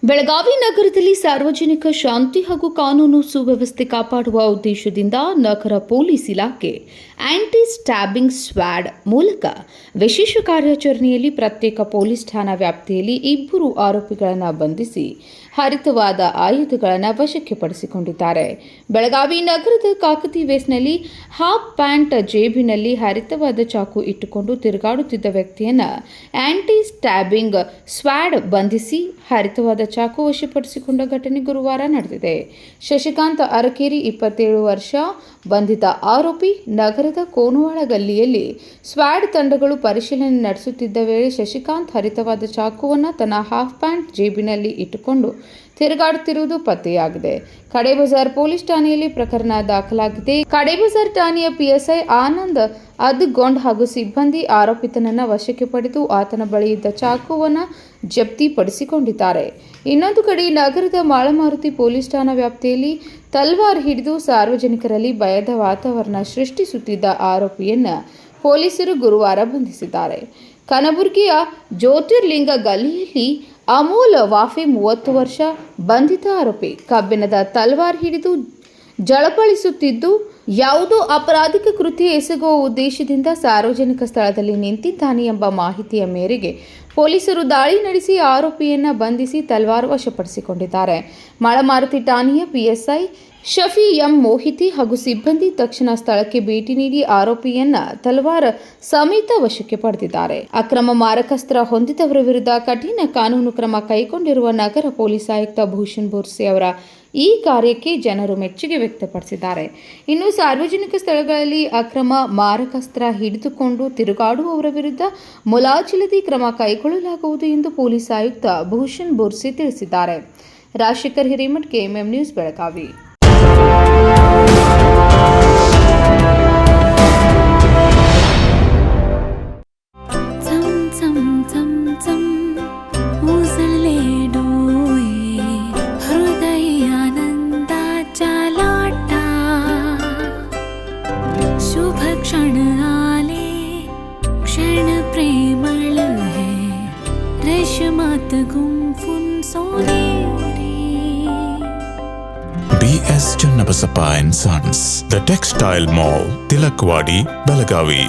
ಬೆಳಗಾವಿ ನಗರದಲ್ಲಿ ಸಾರ್ವಜನಿಕ ಶಾಂತಿ ಹಾಗೂ ಕಾನೂನು ಸುವ್ಯವಸ್ಥೆ ಕಾಪಾಡುವ ಉದ್ದೇಶದಿಂದ ನಗರ ಪೊಲೀಸ್ ಇಲಾಖೆ ಆಂಟಿ ಸ್ಟ್ಯಾಬಿಂಗ್ ಸ್ಕ್ವಾಡ್ ಮೂಲಕ ವಿಶೇಷ ಕಾರ್ಯಾಚರಣೆಯಲ್ಲಿ ಪ್ರತ್ಯೇಕ ಪೊಲೀಸ್ ಠಾಣಾ ವ್ಯಾಪ್ತಿಯಲ್ಲಿ 2 ಆರೋಪಿಗಳನ್ನು ಬಂಧಿಸಿ ಹರಿತವಾದ ಆಯುಧಗಳನ್ನು ವಶಕ್ಕೆ ಪಡಿಸಿಕೊಂಡಿದ್ದಾರೆ. ಬೆಳಗಾವಿ ನಗರದ ಕಾಕತಿ ವೇಸ್ನಲ್ಲಿ ಹಾಫ್ ಪ್ಯಾಂಟ್ ಜೇಬಿನಲ್ಲಿ ಹರಿತವಾದ ಚಾಕು ಇಟ್ಟುಕೊಂಡು ತಿರುಗಾಡುತ್ತಿದ್ದ ವ್ಯಕ್ತಿಯನ್ನು ಆಂಟಿ ಸ್ಟ್ಯಾಬಿಂಗ್ ಸ್ಕ್ವಾಡ್ ಬಂಧಿಸಿ ಹರಿತವಾದ ಚಾಕು ವಶಪಡಿಸಿಕೊಂಡ ಘಟನೆ ಗುರುವಾರ ನಡೆದಿದೆ. ಶಶಿಕಾಂತ್ ಅರಕೇರಿ 27 ವರ್ಷ ಬಂಧಿತ ಆರೋಪಿ ನಗರದ ಕೋನವಾಳ ಗಲ್ಲಿಯಲ್ಲಿ ಸ್ಕ್ವಾಡ್ ತಂಡಗಳು ಪರಿಶೀಲನೆ ನಡೆಸುತ್ತಿದ್ದ ವೇಳೆ ಶಶಿಕಾಂತ್ ಹರಿತವಾದ ಚಾಕುವನ್ನು ತನ್ನ ಹಾಫ್ ಪ್ಯಾಂಟ್ ಜೇಬಿನಲ್ಲಿ ಇಟ್ಟುಕೊಂಡು ತಿರುಗಾಡುತ್ತಿರುವುದು ಪತ್ತೆಯಾಗಿದೆ. ಕಡೆಬಜಾರ್ ಪೊಲೀಸ್ ಠಾಣೆಯಲ್ಲಿ ಪ್ರಕರಣ ದಾಖಲಾಗಿದೆ. ಕಡೆಬಜಾರ್ ಠಾಣೆಯ ಪಿಎಸ್ಐ ಆನಂದ್ ಅದ್ಗೊಂಡ್ ಹಾಗೂ ಸಿಬ್ಬಂದಿ ಆರೋಪಿತನನ್ನು ವಶಕ್ಕೆ ಪಡೆದು ಆತನ ಬಳಿ ಇದ್ದ ಚಾಕುವನ್ನು ಜಪ್ತಿಪಡಿಸಿಕೊಂಡಿದ್ದಾರೆ. ಇನ್ನೊಂದು ಕಡೆ ನಗರದ ಮಾಳಮಾರುತಿ ಪೊಲೀಸ್ ಠಾಣಾ ವ್ಯಾಪ್ತಿಯಲ್ಲಿ ತಲ್ವಾರ್ ಹಿಡಿದು ಸಾರ್ವಜನಿಕರಲ್ಲಿ ಭಯದ ವಾತಾವರಣ ಸೃಷ್ಟಿಸುತ್ತಿದ್ದ ಆರೋಪಿಯನ್ನು ಪೊಲೀಸರು ಗುರುವಾರ ಬಂಧಿಸಿದ್ದಾರೆ. ಕಲಬುರಗಿಯ ಜ್ಯೋತಿರ್ಲಿಂಗ ಗಲ್ಲಿಯಲ್ಲಿ ಅಮೋಲ್ ವಾಫೆ 30 ವರ್ಷ ಬಂಧಿತ ಆರೋಪಿ ಕಬ್ಬಿಣದ ತಲ್ವಾರ್ ಹಿಡಿದು ಜಳಪಳಿಸುತ್ತಿದ್ದು ಯಾವುದೋ ಅಪರಾಧಿಕ ಕೃತ್ಯ ಎಸಗುವ ಉದ್ದೇಶದಿಂದ ಸಾರ್ವಜನಿಕ ಸ್ಥಳದಲ್ಲಿ ನಿಂತಿದ್ದಾನೆ ಎಂಬ ಮಾಹಿತಿಯ ಮೇರೆಗೆ ಪೊಲೀಸರು ದಾಳಿ ನಡೆಸಿ ಆರೋಪಿಯನ್ನು ಬಂಧಿಸಿ ತಲ್ವಾರ್ ವಶಪಡಿಸಿಕೊಂಡಿದ್ದಾರೆ. ಮಾಳಮಾರುತಿ ಠಾಣೆಯ ಪಿಎಸ್ಐ ಶಫಿ ಎಂ ಮೋಹಿತಿ ಹಾಗೂ ಸಿಬ್ಬಂದಿ ತಕ್ಷಣ ಸ್ಥಳಕ್ಕೆ ಭೇಟಿ ನೀಡಿ ಆರೋಪಿಯನ್ನ ತಲ್ವಾರ್ ಸಮೇತ ವಶಕ್ಕೆ ಪಡೆದಿದ್ದಾರೆ. ಅಕ್ರಮ ಮಾರಕಾಸ್ತ್ರ ಹೊಂದಿದವರ ವಿರುದ್ಧ ಕಠಿಣ ಕಾನೂನು ಕ್ರಮ ಕೈಗೊಂಡಿರುವ ನಗರ ಪೊಲೀಸ್ ಆಯುಕ್ತ ಭೂಷಣ್ ಬೋರ್ಸೆ ಅವರ ಈ ಕಾರ್ಯಕ್ಕೆ ಜನರು ಮೆಚ್ಚುಗೆ ವ್ಯಕ್ತಪಡಿಸಿದ್ದಾರೆ. ಇನ್ನು ಸಾರ್ವಜನಿಕ ಸ್ಥಳಗಳಲ್ಲಿ ಅಕ್ರಮ ಮಾರಕಾಸ್ತ್ರ ಹಿಡಿದುಕೊಂಡು ತಿರುಗಾಡುವವರ ವಿರುದ್ಧ ಮುಲಾಜಿಲ್ಲದೆ ಕ್ರಮ ಕೈಗೊಳ್ಳಲಾಗುವುದು ಎಂದು ಪೊಲೀಸ್ ಆಯುಕ್ತ ಭೂಷಣ್ ಬೋರ್ಸೆ ತಿಳಿಸಿದ್ದಾರೆ. Rajashekhar Hiremath, KMM news, Belagavi. शुभ क्षण आले क्षण प्रेमळ है रेशमात गुंफून सोनेरी. BS Channabasappa and Sons, The Textile Mall, Tilakwadi, Belagavi.